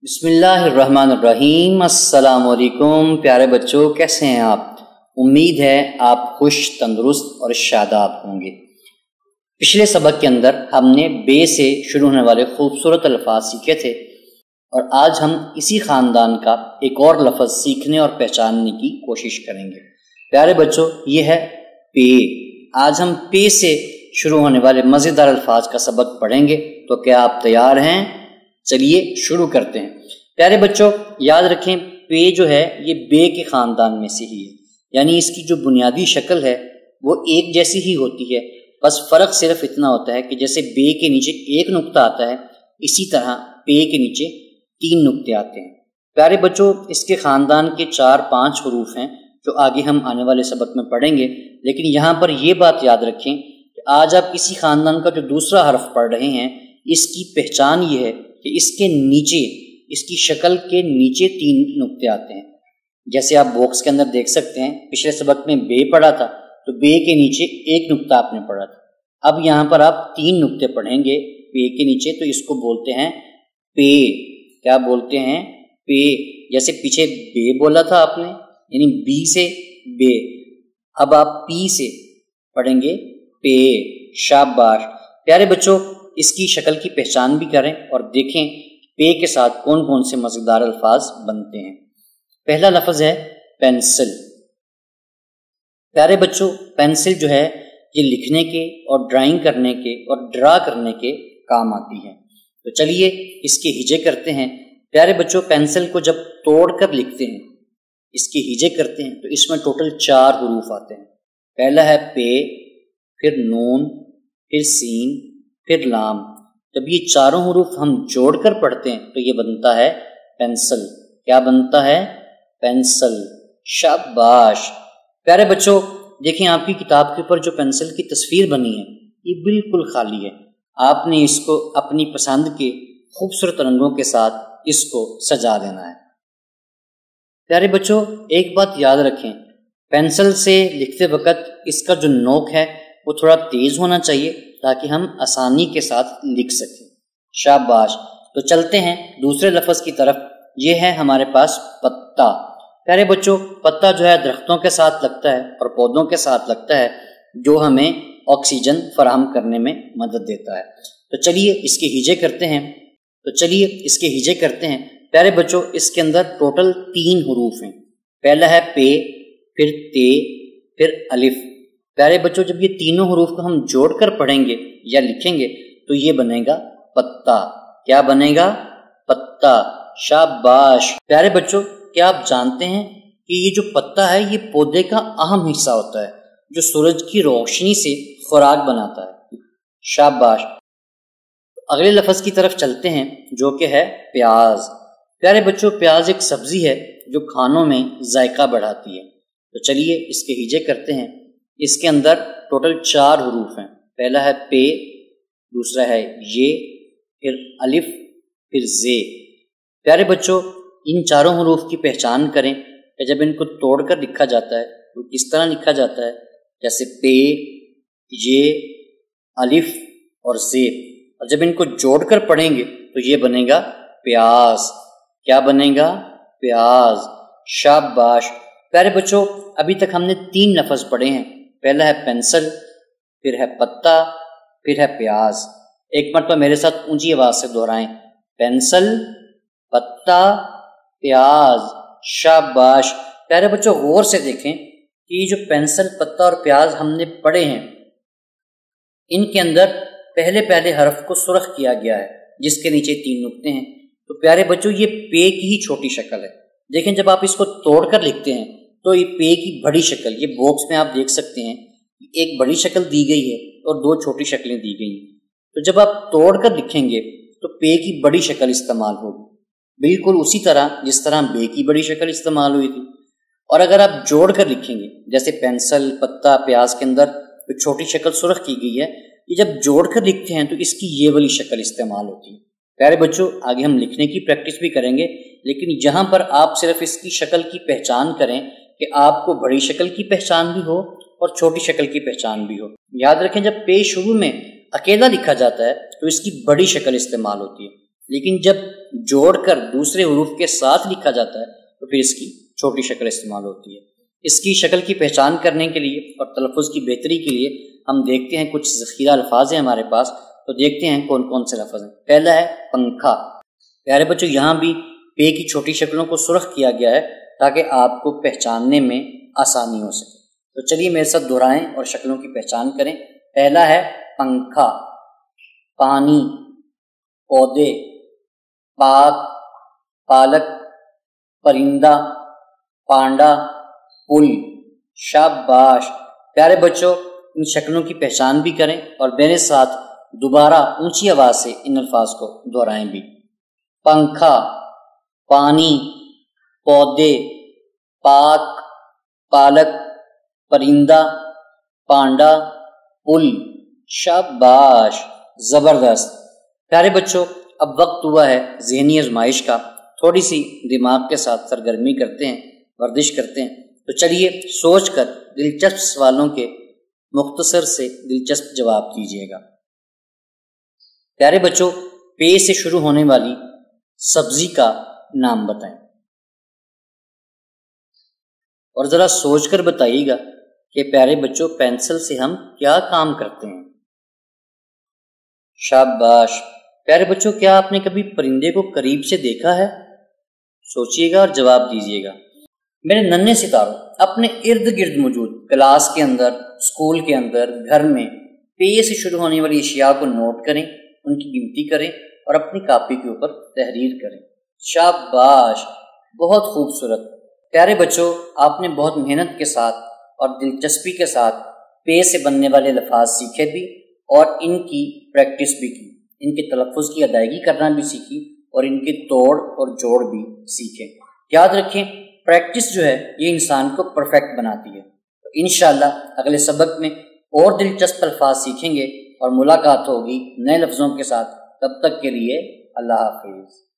بسم اللہ الرحمن الرحیم۔ السلام علیکم پیارے بچوں، کیسے ہیں آپ؟ امید ہے آپ خوش، تندرست اور شاداب ہوں گے۔ پچھلے سبق کے اندر ہم نے بے سے شروع ہونے والے خوبصورت الفاظ سیکھے تھے، اور آج ہم اسی خاندان کا ایک اور لفظ سیکھنے اور پہچاننے کی کوشش کریں گے۔ پیارے بچوں، یہ ہے پے۔ آج ہم پے سے شروع ہونے والے مزیدار الفاظ کا سبق پڑھیں گے، تو کیا آپ تیار ہیں؟ چلیے شروع کرتے ہیں۔ پیارے بچوں، یاد رکھیں پے جو ہے یہ بے کے خاندان میں سے ہی ہے، یعنی اس کی جو بنیادی شکل ہے وہ ایک جیسی ہی ہوتی ہے، بس فرق صرف اتنا ہوتا ہے کہ جیسے بے کے نیچے ایک نقطہ آتا ہے، اسی طرح پے کے نیچے 3 نقطے آتے ہیں۔ پیارے بچوں، اس کے خاندان کے 4-5 حروف ہیں جو آگے ہم آنے والے سبق میں پڑھیں گے، لیکن یہاں پر یہ بات یاد رکھیں کہ آج آپ کسی خاندان کا جو دوسرا حرف پڑھ رہے ہیں، اس کی پہچان یہ ہے کہ اس کے نیچے، اس کی شکل کے نیچے 3 نقطے آتے ہیں۔ جیسے آپ باکس کے اندر دیکھ سکتے ہیں، پچھلے سبق میں بے پڑھا تھا تو بے کے نیچے ایک نقطہ آپ نے پڑھا تھا، اب یہاں پر آپ 3 نقطے پڑھیں گے بے کے نیچے، تو اس کو بولتے ہیں پے۔ کیا بولتے ہیں؟ پے۔ جیسے پیچھے بے بولا تھا آپ نے، یعنی بی سے بے، اب آپ پی سے پڑھیں گے پے۔ شاباش۔ پیارے بچوں، اس کی شکل کی پہچان بھی کریں اور دیکھیں پے کے ساتھ کون کون سے مزیدار الفاظ بنتے ہیں۔ پہلا لفظ ہے پینسل۔ پیارے بچوں، پینسل جو ہے یہ لکھنے کے اور ڈرائنگ کرنے کے اور ڈرا کرنے کے کام آتی ہے۔ تو چلیے اس کے ہجے کرتے ہیں۔ پیارے بچوں، پینسل کو جب توڑ کر لکھتے ہیں، اس کے ہجے کرتے ہیں، تو اس میں ٹوٹل 4 حروف آتے ہیں۔ پہلا ہے پے، پھر نون، پھر سین، پھر لام۔ جب یہ 4 حروف ہم جوڑ کر پڑھتے ہیں تو یہ بنتا ہے پینسل۔ کیا بنتا ہے؟ پینسل۔ شاباش۔ پیارے بچوں، دیکھیں آپ کی کتاب کے اوپر جو پینسل کی تصویر بنی ہے یہ بالکل خالی ہے، آپ نے اس کو اپنی پسند کے خوبصورت رنگوں کے ساتھ اس کو سجا دینا ہے۔ پیارے بچوں، ایک بات یاد رکھیں، پینسل سے لکھتے وقت اس کا جو نوک ہے وہ تھوڑا تیز ہونا چاہیے تاکہ ہم آسانی کے ساتھ لکھ سکیں۔ شاباش۔ تو چلتے ہیں دوسرے لفظ کی طرف۔ یہ ہے ہمارے پاس پتا۔ پیارے بچوں، پتا جو ہے درختوں کے ساتھ لگتا ہے اور پودوں کے ساتھ لگتا ہے، جو ہمیں آکسیجن فراہم کرنے میں مدد دیتا ہے۔ تو چلیے اس کے ہجے کرتے ہیں۔ پیارے بچوں، اس کے اندر ٹوٹل 3 حروف ہیں۔ پہلا ہے پے، پھر تے، پھر الف۔ پیارے بچوں، جب یہ تینوں حروف کو ہم جوڑ کر پڑھیں گے یا لکھیں گے تو یہ بنے گا پتا۔ کیا بنے گا؟ پتا۔ شاباش۔ پیارے بچوں، کیا آپ جانتے ہیں کہ یہ جو پتا ہے یہ پودے کا اہم حصہ ہوتا ہے جو سورج کی روشنی سے خوراک بناتا ہے؟ شاباش۔ اگلے لفظ کی طرف چلتے ہیں جو کہ ہے پیاز۔ پیارے بچوں، پیاز ایک سبزی ہے جو کھانوں میں ذائقہ بڑھاتی ہے۔ تو چلیے اس کے ہجے کرتے ہیں۔ اس کے اندر ٹوٹل 4 حروف ہیں۔ پہلا ہے پے، دوسرا ہے یہ، پھر الف، پھر زے۔ پیارے بچوں، ان 4 حروف کی پہچان کریں کہ جب ان کو توڑ کر لکھا جاتا ہے تو کس طرح لکھا جاتا ہے، جیسے پے، یہ، الف اور زے، اور جب ان کو جوڑ کر پڑھیں گے تو یہ بنے گا پیاز۔ کیا بنے گا؟ پیاز۔ شاباش۔ پیارے بچوں، ابھی تک ہم نے 3 لفظ پڑھے ہیں۔ پہلا ہے پینسل، پھر ہے پتا، پھر ہے پیاز۔ ایک مرتبہ میرے ساتھ اونچی آواز سے دہرائیں، پینسل، پتا، پیاز۔ شاباش۔ پیارے بچوں، غور سے دیکھیں کہ یہ جو پینسل، پتا اور پیاز ہم نے پڑھے ہیں، ان کے اندر پہلے حرف کو سرخ کیا گیا ہے جس کے نیچے 3 نقطے ہیں۔ تو پیارے بچوں، یہ پے کی ہی چھوٹی شکل ہے۔ دیکھیں جب آپ اس کو توڑ کر لکھتے ہیں تو یہ پے کی بڑی شکل، یہ باکس میں آپ دیکھ سکتے ہیں ایک بڑی شکل دی گئی ہے اور 2 چھوٹی شکلیں دی گئی ہیں۔ تو جب آپ توڑ کر لکھیں گے تو پے کی بڑی شکل استعمال ہوگی، بالکل اسی طرح جس طرح بے کی بڑی شکل استعمال ہوئی تھی۔ اور اگر آپ جوڑ کر لکھیں گے، جیسے پینسل، پتا، پیاز کے اندر جو چھوٹی شکل سرخ کی گئی ہے، یہ جب جوڑ کر لکھتے ہیں تو اس کی یہ والی شکل استعمال ہوتی ہے۔ پیارے بچوں، آگے ہم لکھنے کی پریکٹس بھی کریں گے، لیکن یہاں پر آپ صرف اس کی شکل کی پہچان کریں کہ آپ کو بڑی شکل کی پہچان بھی ہو اور چھوٹی شکل کی پہچان بھی ہو۔ یاد رکھیں جب پے شروع میں اکیلا لکھا جاتا ہے تو اس کی بڑی شکل استعمال ہوتی ہے، لیکن جب جوڑ کر دوسرے حروف کے ساتھ لکھا جاتا ہے تو پھر اس کی چھوٹی شکل استعمال ہوتی ہے۔ اس کی شکل کی پہچان کرنے کے لیے اور تلفظ کی بہتری کے لیے ہم دیکھتے ہیں کچھ ذخیرہ الفاظ ہیں ہمارے پاس، تو دیکھتے ہیں کون کون سے لفظ ہیں۔ پہلا ہے پنکھا۔ پیارے بچوں یہاں بھی پے کی چھوٹی شکلوں کو سرخ کیا گیا ہے تاکہ آپ کو پہچاننے میں آسانی ہو سکے۔ تو چلیے میرے ساتھ دہرائیں اور شکلوں کی پہچان کریں۔ پہلا ہے پنکھا، پانی، پودے، پاک، پالک، پرندہ، پانڈا، پل۔ شاباش۔ پیارے بچوں ان شکلوں کی پہچان بھی کریں اور میرے ساتھ دوبارہ اونچی آواز سے ان الفاظ کو دہرائیں بھی۔ پنکھا، پانی، پودے، پاک، پالک، پرندہ، پانڈا، پل۔ شاباش، زبردست۔ پیارے بچوں اب وقت ہوا ہے ذہنی آزمائش کا، تھوڑی سی دماغ کے ساتھ سرگرمی کرتے ہیں، ورزش کرتے ہیں۔ تو چلیے سوچ کر دلچسپ سوالوں کے مختصر سے دلچسپ جواب دیجیے گا۔ پیارے بچوں پے سے شروع ہونے والی سبزی کا نام بتائیں اور ذرا سوچ کر بتائیے گا کہ پیارے بچوں پینسل سے ہم کیا کام کرتے ہیں۔ شاباش۔ پیارے بچوں کیا آپ نے کبھی پرندے کو قریب سے دیکھا ہے؟ سوچئے گا اور جواب دیجیے گا۔ میرے ننھے ستاروں اپنے ارد گرد موجود کلاس کے اندر، اسکول کے اندر، گھر میں پے سے شروع ہونے والی اشیاء کو نوٹ کریں، ان کی گنتی کریں اور اپنی کاپی کے اوپر تحریر کریں۔ شاباش، بہت خوبصورت۔ پیارے بچوں آپ نے بہت محنت کے ساتھ اور دلچسپی کے ساتھ پے سے بننے والے الفاظ سیکھے بھی اور ان کی پریکٹس بھی کی، ان کے تلفظ کی ادائیگی کرنا بھی سیکھی اور ان کے توڑ اور جوڑ بھی سیکھے۔ یاد رکھیں پریکٹس جو ہے یہ انسان کو پرفیکٹ بناتی ہے۔ تو انشاءاللہ اگلے سبق میں اور دلچسپ الفاظ سیکھیں گے اور ملاقات ہوگی نئے لفظوں کے ساتھ۔ تب تک کے لیے اللہ حافظ۔